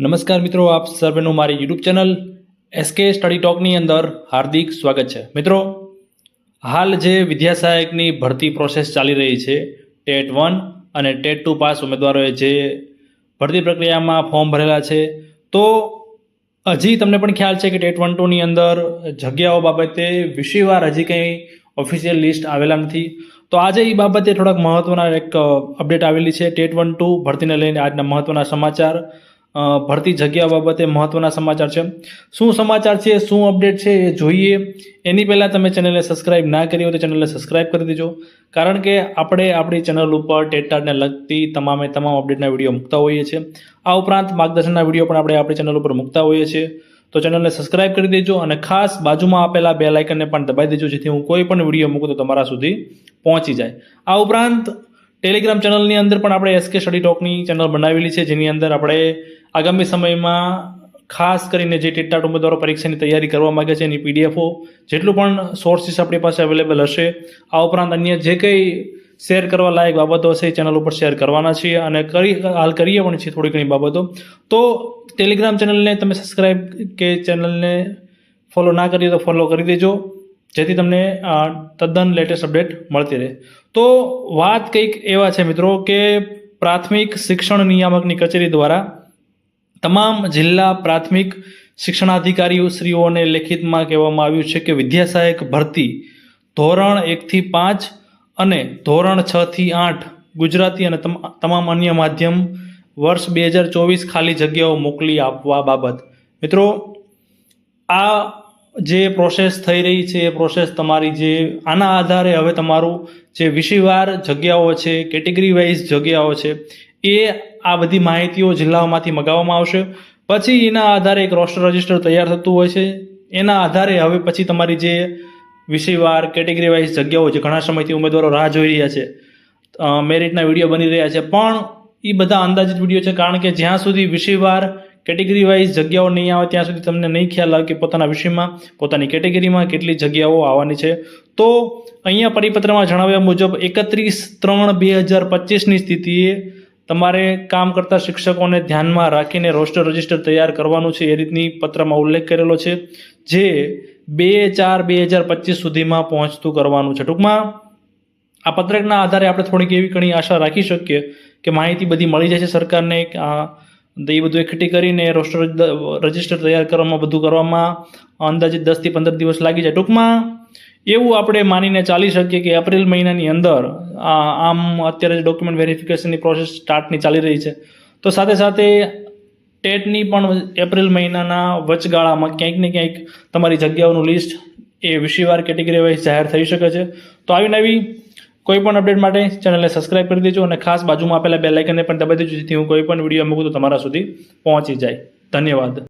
નમસ્કાર મિત્રો, આપ સર્વેનું મારી યુટ્યુબ ચેનલ એસકે સ્ટડી ટોકની અંદર હાર્દિક સ્વાગત છે। મિત્રો, હાલ જે વિદ્યા સહાયકની ભરતી પ્રોસેસ ચાલી રહી છે, ટેટ 1 અને ટેટ 2 પાસ ઉમેદવારોએ જે ભરતી પ્રક્રિયામાં ફોર્મ ભરેલા છે, તો હજી તમને પણ ખ્યાલ છે કે ટેટ 1 2ની અંદર જગ્યાઓ બાબતે વિષયવાર હજી કંઈ ઓફિશિયલ લિસ્ટ આવેલા નથી। તો આજે એ બાબતે થોડાક મહત્વના એક અપડેટ આવેલી છે। ટેટ 1 2 ભરતીને લઈને આજના મહત્વના સમાચાર, ભરતી જગ્યા બાબતે મહત્વના સમાચાર છે। શું સમાચાર છે, શું અપડેટ છે એ જોઈએ। એની પહેલાં તમે ચેનલને સબસ્ક્રાઇબ ના કરી હોય તો ચેનલને સબસ્ક્રાઇબ કરી દેજો, કારણ કે આપણે આપણી ચેનલ ઉપર ટેટને લગતી તમામ અપડેટના વિડીયો મૂકતા હોઈએ છીએ। આ ઉપરાંત માર્ગદર્શનના વિડીયો પણ આપણે આપણી ચેનલ ઉપર મૂકતા હોઈએ છીએ। તો ચેનલને સબસ્ક્રાઇબ કરી દેજો અને ખાસ બાજુમાં આપેલા બેલ આઇકનને પણ દબાવી દેજો, જેથી હું કોઈ પણ વિડીયો મૂકું તો તમારા સુધી પહોંચી જાય। આ ઉપરાંત ટેલિગ્રામ ચેનલની અંદર પણ આપણે એસકે સ્ટડી ટોકની ચેનલ બનાવેલી છે, જેની અંદર આપણે આગામી સમયમાં ખાસ કરીને જે ટેટ ઉમેદવારો પરીક્ષાની તૈયારી કરવા માગે છે એની પીડીએફઓ, જેટલું પણ સોર્સિસ આપણી પાસે અવેલેબલ હશે, આ ઉપરાંત અન્ય જે કંઈ શેર કરવા લાયક બાબતો હશે એ ચેનલ ઉપર શેર કરવાના છીએ અને હાલ કરીએ પણ છીએ થોડી ઘણી બાબતો। તો ટેલિગ્રામ ચેનલને તમે સબસ્ક્રાઇબ કે ચેનલને ફોલો ના કરી તો ફોલો કરી દેજો, જેથી તમને તદ્દન લેટેસ્ટ અપડેટ મળતી રહે। તો વાત કંઈક એવા છે મિત્રો કે પ્રાથમિક શિક્ષણ નિયામકની કચેરી દ્વારા તમામ જિલ્લા પ્રાથમિક શિક્ષણાધિકારીઓ શ્રીઓને લેખિતમાં કહેવામાં આવ્યું છે કે વિદ્યા સહાયક ભરતી ધોરણ 1 થી 5 અને ધોરણ 6 થી 8 ગુજરાતી અને તમામ અન્ય માધ્યમ વર્ષ 2024 ખાલી જગ્યાઓ મોકલી આપવા બાબત। મિત્રો, આ જે પ્રોસેસ થઈ રહી છે એ પ્રોસેસ તમારી જે આના આધારે હવે તમારું જે વિષયવાર જગ્યાઓ છે, કેટેગરી વાઇઝ જગ્યાઓ છે, એ આ બધી માહિતીઓ જિલ્લાઓમાંથી મગાવવામાં આવશે। પછી એના આધારે એક રોસ્ટર રજિસ્ટર તૈયાર થતું હોય છે। એના આધારે હવે પછી તમારી જે વિષયવાર કેટેગરી વાઇઝ જગ્યાઓ છે, ઘણા સમયથી ઉમેદવારો રાહ જોઈ રહ્યા છે, મેરિટના વિડીયો બની રહ્યા છે, પણ એ બધા અંદાજિત વિડીયો છે, કારણ કે જ્યાં સુધી વિષયવાર કેટેગરી વાઇઝ જગ્યાઓ નહીં આવે ત્યાં સુધી તમને નહીં ખ્યાલ આવે કે પોતાના વિષયમાં, પોતાની કેટેગરીમાં કેટલી જગ્યાઓ આવવાની છે। તો અહીંયા પરિપત્રમાં જણાવ્યા મુજબ 31/3/2025ની સ્થિતિએ તમારે કામ કરતા શિક્ષકોને ધ્યાનમાં રાખીને રોસ્ટર રજિસ્ટર તૈયાર કરવાનું છે, એ રીતની પત્રમાં ઉલ્લેખ કરેલો છે, જે 2/4/2025 સુધીમાં પહોંચતું કરવાનું છે। ટૂંકમાં આ પત્રકના આધારે આપણે થોડીક એવી ઘણી આશા રાખી શકીએ કે માહિતી બધી મળી જાય છે સરકારને, એ બધું એકઠી કરીને રોસ્ટર રજિસ્ટર તૈયાર કરવામાં અંદાજિત 10 થી 15 દિવસ લાગી જાય। ટૂંકમાં એવું આપણે માનીને ચાલી શકીએ કે એપ્રિલ મહિનાની અંદર, આમ અત્યારે જે ડોક્યુમેન્ટ વેરિફિકેશનની પ્રોસેસ સ્ટાર્ટની ચાલી રહી છે, તો સાથે સાથે ટેટની પણ એપ્રિલ મહિનાના વચગાળામાં ક્યાંક ને ક્યાંક તમારી જગ્યાઓનું લિસ્ટ એ વિષયવાર કેટેગરી વાઇઝ જાહેર થઈ શકે છે। તો આવી નવી કોઈ પણ અપડેટ માટે ચેનલને સબસ્ક્રાઇબ કરી દેજો અને ખાસ બાજુમાં આપેલા બેલ આઇકનને પણ દબાવી દેજો, જેથી હું કોઈ પણ વિડીયો મૂકું તો તમારા સુધી પહોંચી જાય। ધન્યવાદ।